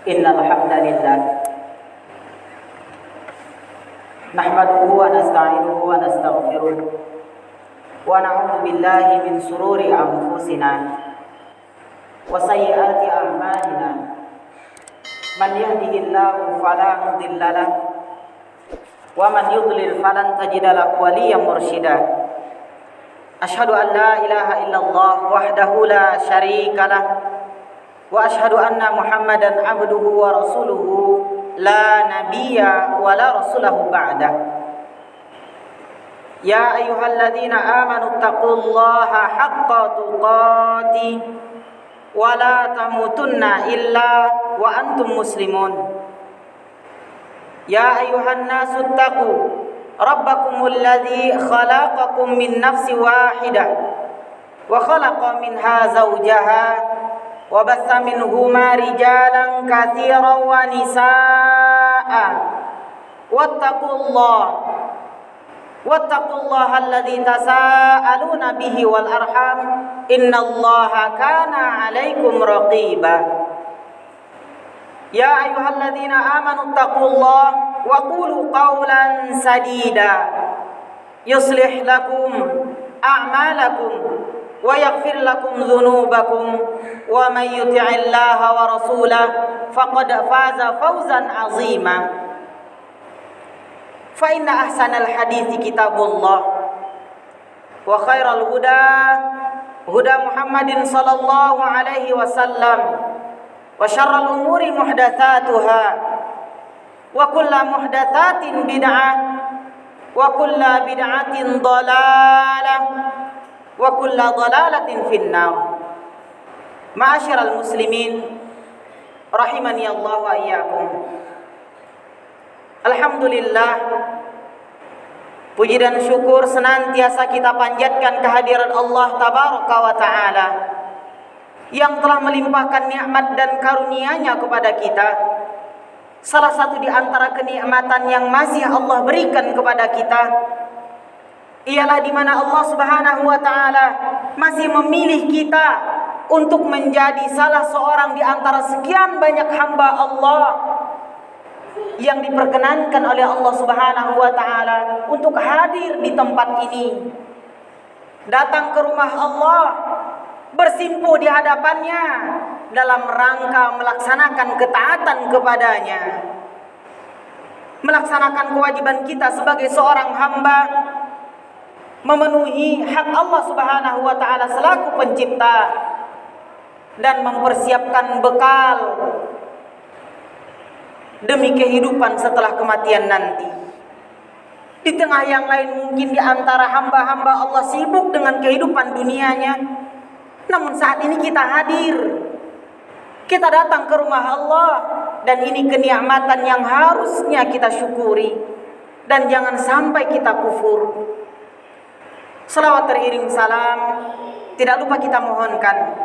Innal hamdalillah nahmaduhu wa nasta'inuhu wa nastaghfiruh wa na'udzu billahi min shururi anfusina wa sayyiati a'malina. Man yahdihillahu fala mudilla lahu wa man yudlil falan tajida lahu waliyyan mursyida. Asyhadu an la ilaha illallah wahdahu la syarika lah wa asyhadu anna Muhammadan abduhu wa rasuluhu la nabiyya wa la rasulahu ba'dah. Ya ayyuhalladzina amanu taqullaha haqqa tuqatih wa la tamutunna illa wa antum muslimun. Ya ayyuhan nasu taqu rabbakumul ladzi khalaqakum min nafsin wahidah wa khalaqa minha zawjaha wa batha minhuma rijalan katsiran wa nisaa'a wattaqullaha alladzi tasaaluna bihi wal arham innallaha kana 'alaikum raqiba. Ya ayyuhalladzina amanu taqullaha wa qulu qawlan sadida yuslih lakum a'malakum wa yaghfir lakum dhunubakum wa may yuti'illaha wa rasulahu faqad faza fawzan 'azima. Fa inna ahsanal hadithi kitabullah wa khairal huda Muhammadin sallallahu alaihi wasallam wa syarrul umuri muhdatsatuha wa kullu muhdatsatin bid'ah wa kullu bid'atin dhalalah wa kullu dhalalatin finnar. Ma'asyiral muslimin rahimani Allah wa iyyakum. Alhamdulillah, puji dan syukur senantiasa kita panjatkan kehadiran Allah tabaraka wa taala yang telah melimpahkan nikmat dan karunia-Nya kepada kita. Salah satu di antara kenikmatan yang masih Allah berikan kepada kita ialah di mana Allah Subhanahu wa taala masih memilih kita untuk menjadi salah seorang di antara sekian banyak hamba Allah yang diperkenankan oleh Allah Subhanahu wa taala untuk hadir di tempat ini, datang ke rumah Allah, bersimpu di hadapannya dalam rangka melaksanakan ketaatan kepadanya, melaksanakan kewajiban kita sebagai seorang hamba, memenuhi hak Allah Subhanahu wa taala selaku pencipta, dan mempersiapkan bekal demi kehidupan setelah kematian nanti. Di tengah yang lain mungkin di antara hamba-hamba Allah sibuk dengan kehidupan dunianya, namun saat ini kita hadir, kita datang ke rumah Allah, dan ini kenikmatan yang harusnya kita syukuri dan jangan sampai kita kufur. Salawat teriring salam tidak lupa kita mohonkan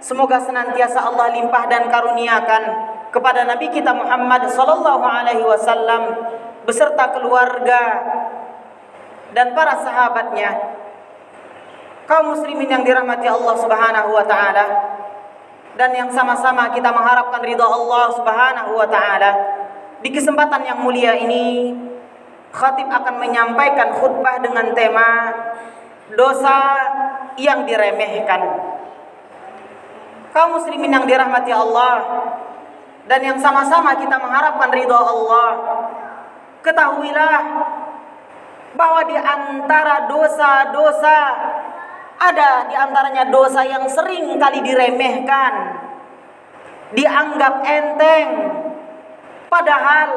semoga senantiasa Allah limpah dan karuniakan kepada Nabi kita Muhammad sallallahu alaihi wasallam beserta keluarga dan para sahabatnya. Kaum muslimin yang dirahmati Allah Subhanahu wa taala, dan yang sama-sama kita mengharapkan ridha Allah Subhanahu wa taala. Di kesempatan yang mulia ini, khatib akan menyampaikan khutbah dengan tema dosa yang diremehkan. Kaum muslimin yang dirahmati Allah dan yang sama-sama kita mengharapkan ridha Allah, ketahuilah bahwa di antara dosa-dosa ada di antaranya dosa yang sering kali diremehkan, dianggap enteng, padahal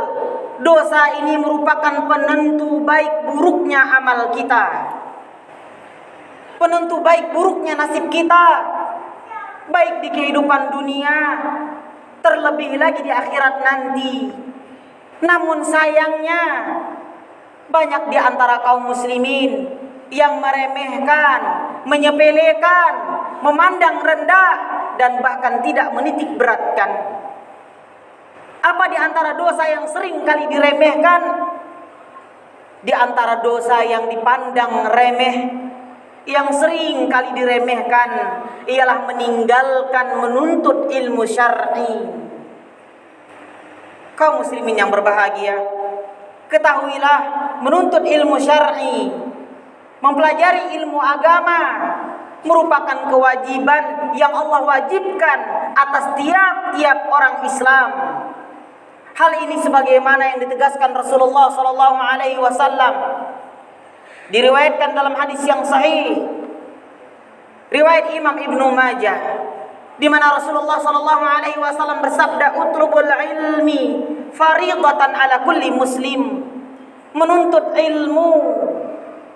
dosa ini merupakan penentu baik buruknya amal kita, penentu baik buruknya nasib kita, baik di kehidupan dunia, terlebih lagi di akhirat nanti. Namun sayangnya banyak di antara kaum muslimin yang meremehkan, menyepelekan, memandang rendah, dan bahkan tidak menitik beratkan. Apa di antara dosa yang sering kali diremehkan? Di antara dosa yang dipandang remeh, yang sering kali diremehkan, ialah meninggalkan menuntut ilmu syar'i. Kaum muslimin yang berbahagia, ketahuilah menuntut ilmu syar'i, mempelajari ilmu agama merupakan kewajiban yang Allah wajibkan atas tiap-tiap orang Islam. Hal ini sebagaimana yang ditegaskan Rasulullah sallallahu alaihi wasallam, diriwayatkan dalam hadis yang sahih riwayat Imam Ibnu Majah, di mana Rasulullah sallallahu alaihi wasallam bersabda, "Utlubul ilmi fariidatan ala kulli muslim." Menuntut ilmu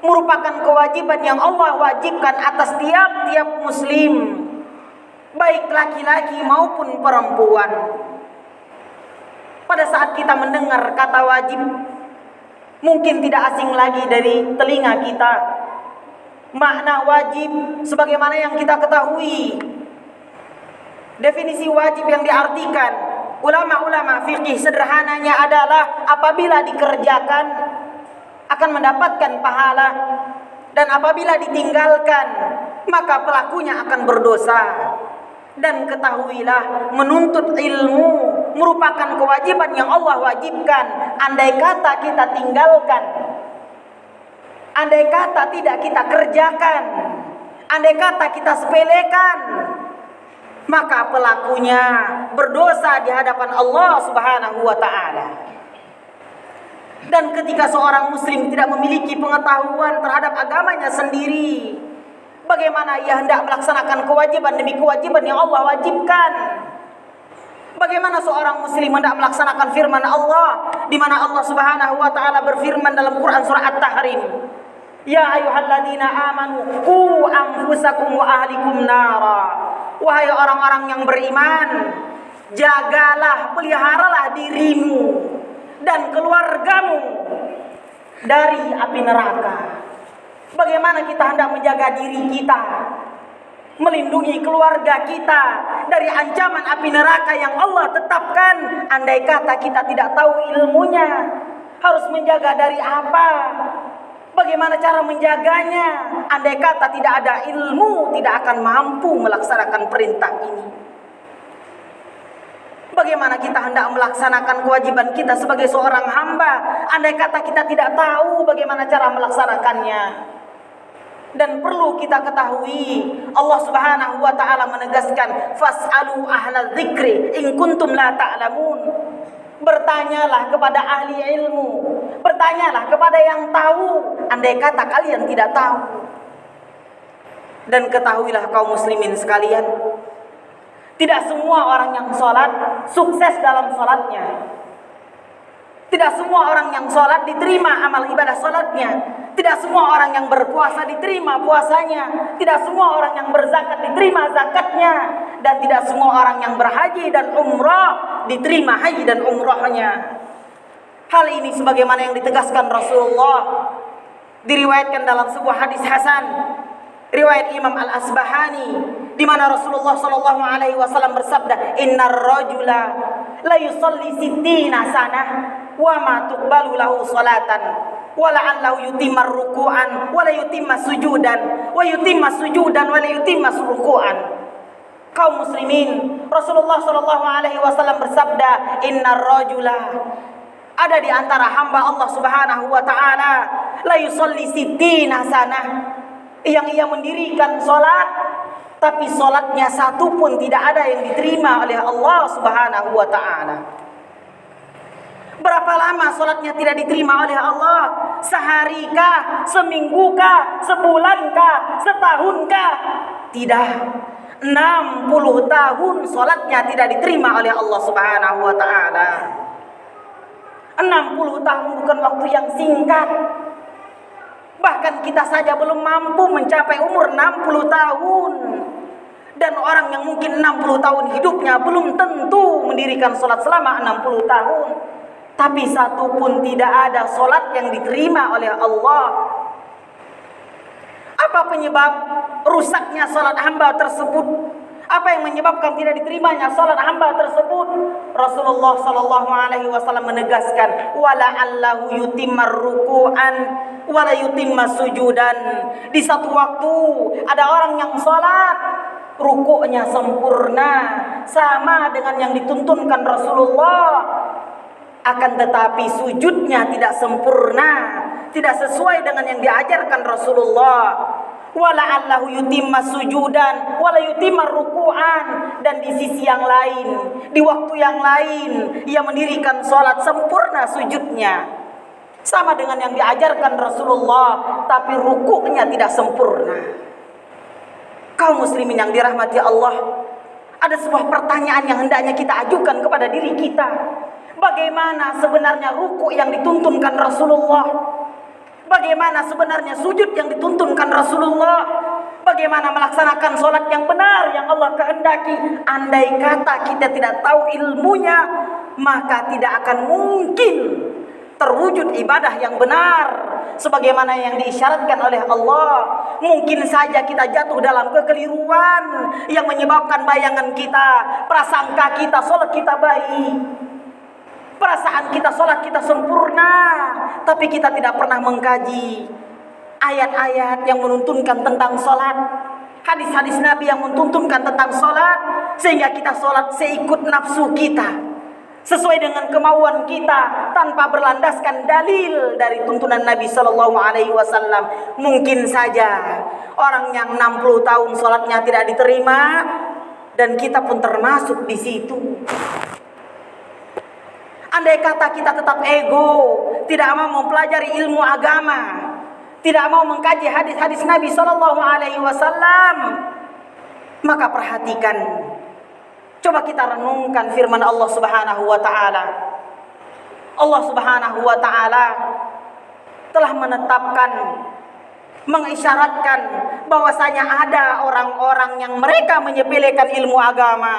merupakan kewajiban yang Allah wajibkan atas tiap-tiap muslim, baik laki-laki maupun perempuan. Pada saat kita mendengar kata wajib, mungkin tidak asing lagi dari telinga kita. Makna wajib sebagaimana yang kita ketahui, definisi wajib yang diartikan ulama-ulama fikih sederhananya adalah apabila dikerjakan akan mendapatkan pahala, dan apabila ditinggalkan maka pelakunya akan berdosa. Dan ketahuilah menuntut ilmu merupakan kewajiban yang Allah wajibkan. Andai kata kita tinggalkan, andai kata tidak kita kerjakan, andai kata kita sepelekan, maka pelakunya berdosa di hadapan Allah Subhanahu wa ta'ala. Dan ketika seorang muslim tidak memiliki pengetahuan terhadap agamanya sendiri, bagaimana ia hendak melaksanakan kewajiban demi kewajiban yang Allah wajibkan? Bagaimana seorang muslim hendak melaksanakan firman Allah, di mana Allah Subhanahu wa ta'ala berfirman dalam Quran surah At-Tahrim, "Ya ayyuhalladzina amanu qu anfusakum wa ahlikum nara." Wahai orang-orang yang beriman, jagalah, peliharalah dirimu dan keluargamu dari api neraka. Bagaimana kita hendak menjaga diri kita, melindungi keluarga kita dari ancaman api neraka yang Allah tetapkan? Andai kata kita tidak tahu ilmunya, harus menjaga dari apa? Bagaimana cara menjaganya? Andai kata tidak ada ilmu, tidak akan mampu melaksanakan perintah ini. Bagaimana kita hendak melaksanakan kewajiban kita sebagai seorang hamba, andai kata kita tidak tahu bagaimana cara melaksanakannya? Dan perlu kita ketahui, Allah Subhanahu wa ta'ala menegaskan, "Fas'alu ahla dzikri in kuntum la ta'lamun." Bertanyalah kepada ahli ilmu, bertanyalah kepada yang tahu, andai kata kalian tidak tahu. Dan ketahuilah kaum muslimin sekalian, tidak semua orang yang sholat sukses dalam sholatnya. Tidak semua orang yang sholat diterima amal ibadah sholatnya. Tidak semua orang yang berpuasa diterima puasanya. Tidak semua orang yang berzakat diterima zakatnya. Dan tidak semua orang yang berhaji dan umrah diterima haji dan umrahnya. Hal ini sebagaimana yang ditegaskan Rasulullah, diriwayatkan dalam sebuah hadis hasan riwayat Imam Al-Asbahani, di mana Rasulullah sallallahu alaihi wasallam bersabda, "Innar rajula la yusalli sittina sanah wa ma tuqbalu lahu salatan wa la'allahu yutimma ruku'an wa la yutimma sujudan wa yutimma sujudan wa la yutimma ruku'an." Kaum muslimin, Rasulullah sallallahu alaihi wasallam bersabda, "Innar rajula," ada di antara hamba Allah Subhanahu wa ta'ala, "la yusalli sittina sanah," yang ia mendirikan salat, tapi salatnya satu pun tidak ada yang diterima oleh Allah Subhanahu wa ta'ala. Berapa lama salatnya tidak diterima oleh Allah? Seharikah? Seminggukah? Sebulankah? Setahunkah? Tidak. 60 tahun salatnya tidak diterima oleh Allah Subhanahu wa ta'ala. 60 tahun bukan waktu yang singkat. Bahkan kita saja belum mampu mencapai umur 60 tahun. Dan orang yang mungkin 60 tahun hidupnya belum tentu mendirikan sholat selama 60 tahun. Tapi satu pun tidak ada sholat yang diterima oleh Allah. Apa penyebab rusaknya sholat hamba tersebut? Apa yang menyebabkan tidak diterimanya salat hamba tersebut? Rasulullah sallallahu alaihi wasallam menegaskan, wala allahu yutimmar ruku'an wala yutimma sujudan. Di satu waktu ada orang yang salat, rukuknya sempurna sama dengan yang dituntunkan Rasulullah, Akan tetapi sujudnya tidak sempurna, tidak sesuai dengan yang diajarkan Rasulullah. Wala'allahu yutimma sujudan wala yutimma ruku'an. Dan di sisi yang lain, di waktu yang lain, ia mendirikan sholat sempurna sujudnya, sama dengan yang diajarkan Rasulullah, tapi rukuknya tidak sempurna. Kaum muslimin yang dirahmati Allah, ada sebuah pertanyaan yang hendaknya kita ajukan kepada diri kita. Bagaimana sebenarnya ruku yang dituntunkan Rasulullah? Bagaimana sebenarnya sujud yang dituntunkan Rasulullah? Bagaimana melaksanakan sholat yang benar yang Allah kehendaki? Andai kata kita tidak tahu ilmunya, maka tidak akan mungkin terwujud ibadah yang benar sebagaimana yang diisyaratkan oleh Allah. Mungkin saja kita jatuh dalam kekeliruan yang menyebabkan bayangan kita, prasangka kita, sholat kita baik, perasaan kita, sholat kita sempurna, tapi kita tidak pernah mengkaji ayat-ayat yang menuntunkan tentang sholat, hadis-hadis Nabi yang menuntunkan tentang sholat, sehingga kita sholat seikut nafsu kita, sesuai dengan kemauan kita, tanpa berlandaskan dalil dari tuntunan Nabi Sallallahu Alaihi Wasallam. Mungkin saja orang yang 60 tahun sholatnya tidak diterima, dan kita pun termasuk di situ. Andai kata kita tetap ego, tidak mau mempelajari ilmu agama, tidak mau mengkaji hadis-hadis Nabi Sallallahu Alaihi Wasallam, maka perhatikan, coba kita renungkan firman Allah Subhanahu Wa Taala. Allah Subhanahu Wa Taala telah menetapkan, mengisyaratkan bahwasanya ada orang-orang yang mereka menyepelekan ilmu agama,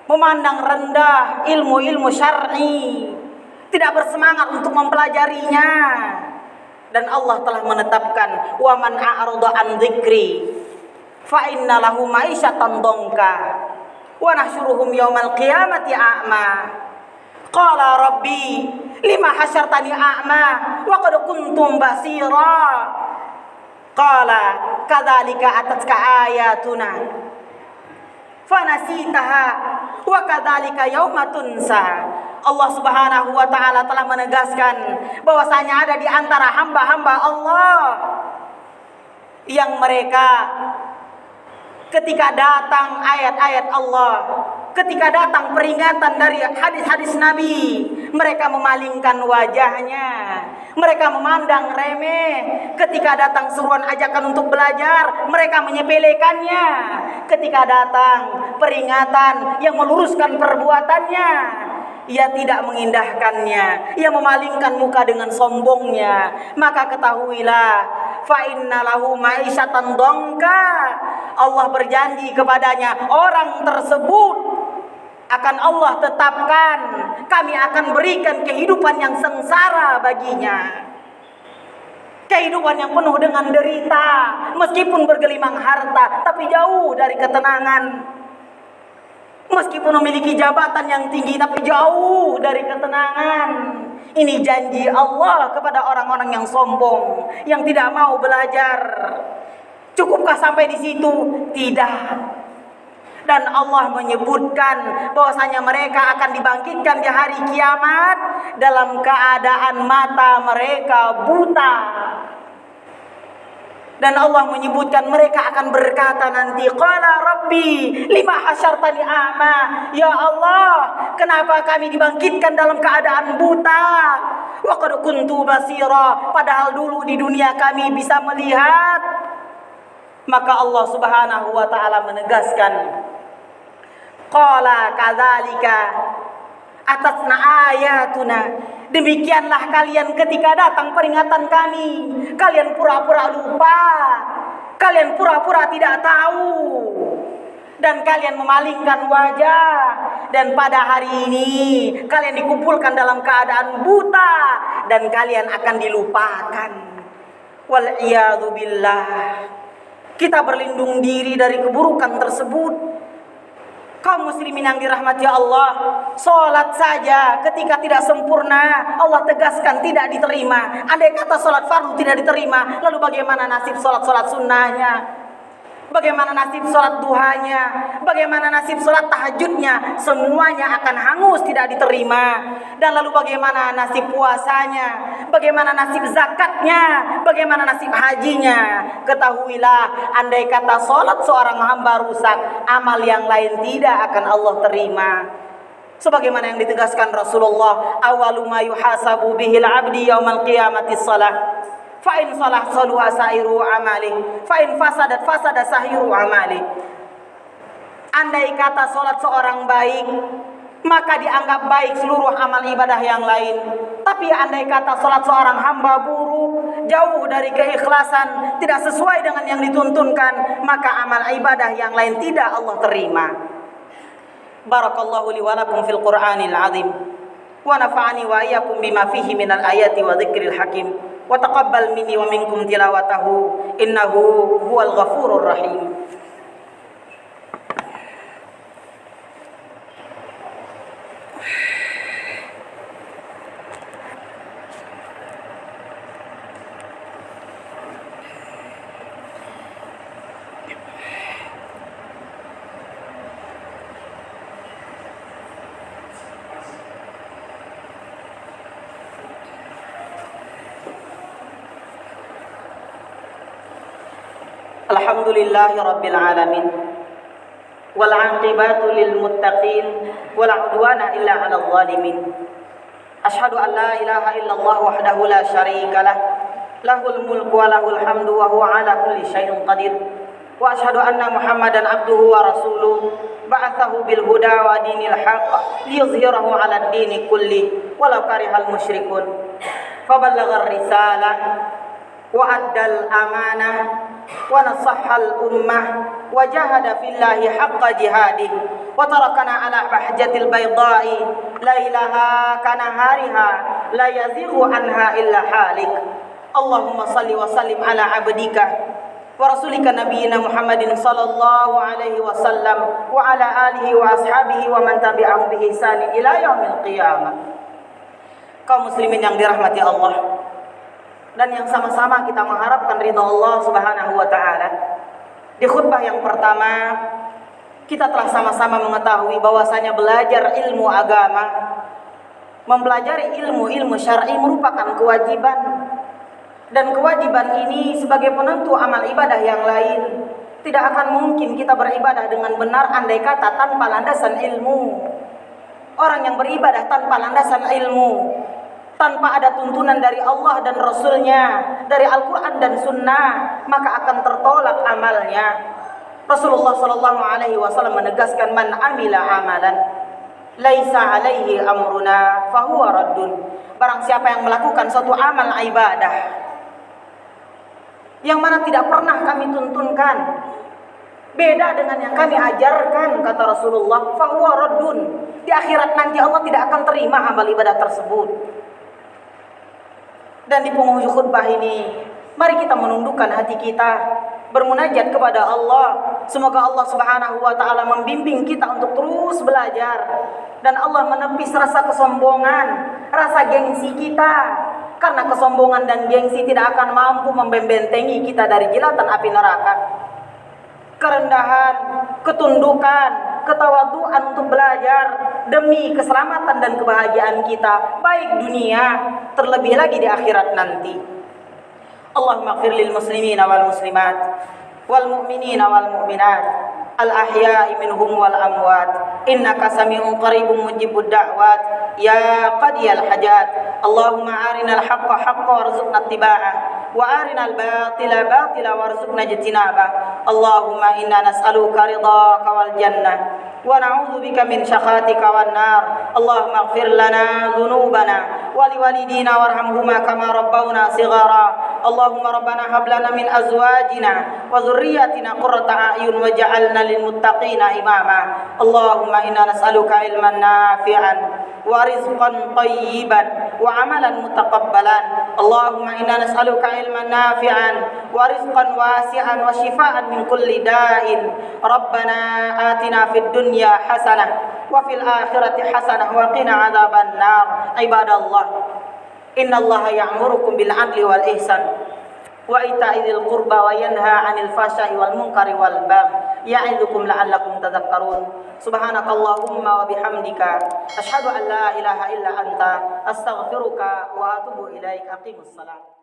memandang rendah ilmu-ilmu syar'i, tidak bersemangat untuk mempelajarinya. Dan Allah telah menetapkan, wa man a'rada an dzikri fa inna lahu ma'isyatan dhanka wa nahsyuruhum yaumal qiyamati a'ma. Qala rabbi lima hasyartani a'ma wa qad kuntum basira. Qala kadzalika atatka ayatuna fanasitaha wa kadzalika yauma tunsa. Allah Subhanahu wa taala telah menegaskan bahwasanya ada di antara hamba-hamba Allah yang mereka ketika datang ayat-ayat Allah, ketika datang peringatan dari hadis-hadis Nabi, mereka memalingkan wajahnya, mereka memandang remeh. Ketika datang seruan ajakan untuk belajar, mereka menyepelekannya. Ketika datang peringatan yang meluruskan perbuatannya, ia tidak mengindahkannya, ia memalingkan muka dengan sombongnya. Maka ketahuilah, fa inna lahu ma'isyatan dhanka. Allah berjanji kepadanya, orang tersebut akan Allah tetapkan, kami akan berikan kehidupan yang sengsara baginya, kehidupan yang penuh dengan derita, meskipun bergelimang harta tapi jauh dari ketenangan, meskipun memiliki jabatan yang tinggi tapi jauh dari ketenangan. Ini janji Allah kepada orang-orang yang sombong, yang tidak mau belajar. Cukupkah sampai di situ? Tidak. Dan Allah menyebutkan bahwasanya mereka akan dibangkitkan di hari kiamat dalam keadaan mata mereka buta. Dan Allah menyebutkan mereka akan berkata nanti, qala rabbi lima hasyartani a'ma. Ya Allah, kenapa kami dibangkitkan dalam keadaan buta? Wa qad kuntu basira, padahal dulu di dunia kami bisa melihat. Maka Allah Subhanahu wa taala menegaskan, qala kadzalika atasna ayatuna. Demikianlah kalian ketika datang peringatan kami, kalian pura-pura lupa, kalian pura-pura tidak tahu, dan kalian memalingkan wajah. Dan pada hari ini kalian dikumpulkan dalam keadaan buta, dan kalian akan dilupakan. Wal iyadu billah. Kita berlindung diri dari keburukan tersebut. Kaum muslimin yang dirahmati Allah, sholat saja ketika tidak sempurna, Allah tegaskan tidak diterima. Andai kata sholat fardu tidak diterima, lalu bagaimana nasib sholat-sholat sunnahnya? Bagaimana nasib sholat duhanya, bagaimana nasib sholat tahajudnya, semuanya akan hangus, tidak diterima. Dan lalu bagaimana nasib puasanya, bagaimana nasib zakatnya, bagaimana nasib hajinya. Ketahuilah, andai kata sholat seorang hamba rusak, amal yang lain tidak akan Allah terima. Sebagaimana yang ditegaskan Rasulullah, awalu ma yuhasabu bihil abdi yaumal qiyamati shalah. Fa in salah saluha sairu amali, fa in fasadat fasada sahiru amali. Andai kata salat seorang baik, maka dianggap baik seluruh amal ibadah yang lain. Tapi andai kata salat seorang hamba buruk, jauh dari keikhlasan, tidak sesuai dengan yang dituntunkan, maka amal ibadah yang lain tidak Allah terima. Barakallahu li wa lakum fil Qur'anil azim. Wa nafa'ani wa iyyakum bima fihi minal ayati wa dzikril hakim. Wa taqabbal minni wa minkum tilawatahu innahu huwal ghafurur rahim. Alhamdulillahi rabbil alamin wal 'aqibatu lil muttaqin wala 'udwana illa 'alal zalimin. Asyhadu an la ilaha illallah wahdahu la syarika lah, lahul mulku wa lahul hamdu wa huwa 'ala kulli syai'in qadir. Wa asyhadu anna Muhammadan abduhu wa rasuluh ba'athahu bil huda wa dinil haqq liyuzhirahu 'alad dini kulli walau karihal musyrikun. Faballaghar risalah wa addal amanah wa nasahhal ummah wa jahada fillahi haqqa jihadih wa tarakana ala bahjatil baydai lailaha kanahariha la yazighu anha illa halik. Allahumma salli wa sallim ala abdika wa rasulika nabiyyina Muhammadin sallallahu alaihi wasallam wa ala alihi wa ashabihi wa man tabi'ahum bi ihsanin ila yaumil qiyamah. Kaum muslimin yang dirahmati Allah, dan yang sama-sama kita mengharapkan ridha Allah Subhanahu wa taala. Di khutbah yang pertama, kita telah sama-sama mengetahui bahwasanya belajar ilmu agama, mempelajari ilmu-ilmu syar'i merupakan kewajiban. Dan kewajiban ini sebagai penentu amal ibadah yang lain. Tidak akan mungkin kita beribadah dengan benar andai kata tanpa landasan ilmu. Orang yang beribadah tanpa landasan ilmu, tanpa ada tuntunan dari Allah dan Rasulnya, dari Al-Quran dan Sunnah, maka akan tertolak amalnya. Rasulullah SAW menegaskan, man amila amalan laisa alaihi amruna fahuwa raddun. Barang siapa yang melakukan suatu amal ibadah yang mana tidak pernah kami tuntunkan, beda dengan yang kami ajarkan, kata Rasulullah, fahuwa raddun. Di akhirat nanti Allah tidak akan terima amal ibadah tersebut. Dan di penghujung khutbah ini, mari kita menundukkan hati kita, bermunajat kepada Allah. Semoga Allah Subhanahu wa taala membimbing kita untuk terus belajar, dan Allah menepis rasa kesombongan, rasa gengsi kita. Karena kesombongan dan gengsi tidak akan mampu membentengi kita dari jilatan api neraka. Kerendahan, ketundukan, ketawaduan untuk belajar demi keselamatan dan kebahagiaan kita, baik dunia terlebih lagi di akhirat nanti. Allahumma ighfir lil muslimina wal muslimat wal mu'minina wal mu'minat al ahya'i minhum wal amwat innaka sami'un qaribun mujibud da'wat ya qadiyal hajat. Allahumma arinal haqqa haqqan warzuqna ittiba'ah wa arinal batila batila warzuqna ijtinabah. Allahumma inna nas'aluka ridhaka wal jannah wa na'udzu bika min syakhatika wan nar. Allahumma ighfir lana dhunubana wa liwalidina warhamhuma kama rabbawna shighara. Allahumma rabbana hab lana min azwajina wa dhurriyyatina qurrata a'yun waj'alna lil muttaqina imama. Allahumma inna nas'aluka ilman nafi'an wa rizqan thayyiban wa amalan mutaqabbalan. Allahumma inna nas'aluka ilman nafi'an wa rizqan wasi'an wa shifaan min kulli da'in. Rabbana atina fid dunya hasanah wa fil akhirati hasanah wa qina adzaban nar. Ibadallah, innallaha ya'murukum bil 'adli wal ihsan wa ita'idil qurba wa yanha 'anil fahsya'i wal munkari wal baghi ya'idukum la'allakum tadhakkarun. Subhanakallahumma wa bihamdika asyhadu an la ilaha illa anta astaghfiruka wa atubu ilaik. Aqimus shalah.